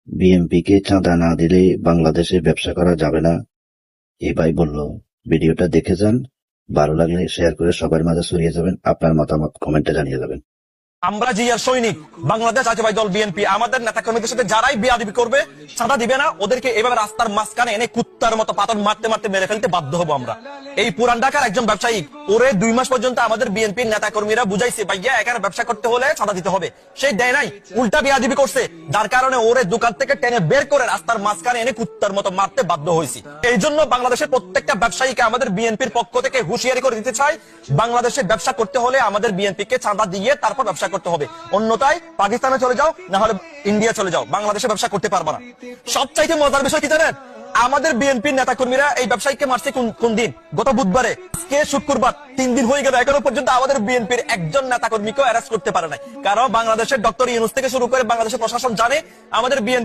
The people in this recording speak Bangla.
বিএনপিকে চাঁদা না দিলে বাংলাদেশে ব্যবসা করা যাবে না, এই ভাই বলল। ভিডিওটা দেখে যান, ভালো লাগলে শেয়ার করে সবার মাঝে ছড়িয়ে যাবেন। আপনার মতামত কমেন্টে জানিয়ে যাবেন। আমরা জিয়ার সৈনিক বাংলাদেশ জাতীয়তাবাদী দল বিএনপি আমাদের নেতা কর্মীদের সাথে যারাই বেয়াদবি করবে, চাঁদা দিবে না, ওদেরকে এভাবে রাস্তার মাঝখানে এনে কুত্তার মতো পাথর মারতে মারতে মেরে ফেলতে বাধ্য হবো আমরা। এই পুরান ঢাকার একজন ব্যবসায়ী, ওরে 2 মাস পর্যন্ত আমাদের বিএনপির নেতা কর্মীরা বুঝাইছে ভাইয়া এখানে ব্যবসা করতে হলে চাঁদা দিতে হবে, সেই দেয় নাই, উল্টা বেয়াদবি করছে, যার কারণে ওরে দোকান থেকে টেনে বের করে রাস্তার মাঝখানে এনে কুত্তার মতো মারতে বাধ্য হয়েছি। এই জন্য বাংলাদেশের প্রত্যেকটা ব্যবসায়ীকে আমাদের বিএনপির পক্ষ থেকে হুঁশিয়ারি করে দিতে চাই, বাংলাদেশে ব্যবসা করতে হলে আমাদের বিএনপিকে চাঁদা দিয়ে তারপর ব্যবসা করতে হবে, অন্যথায় পাকিস্তানে চলে যাও, না হলে ইন্ডিয়া চলে যাও, বাংলাদেশে ব্যবসা করতে পারবে না। সবচাইতে মজার বিষয় কি জানেন, আমাদের বিএনপির নেতা কর্মীরা এই ব্যবসায়ীকে মারছে কোন দিন? গত বুধবারে, আজকে শুক্রবার, 3 দিন হয়ে গেল, এখনো পর্যন্ত আমাদের বিএনপির একজন নেতা কর্মীকেও অ্যারেস্ট করতে পারে নাই। কারণ বাংলাদেশের ডক্টর ইউনূস থেকে শুরু করে বাংলাদেশের প্রশাসন জানে আমাদের বিএনপি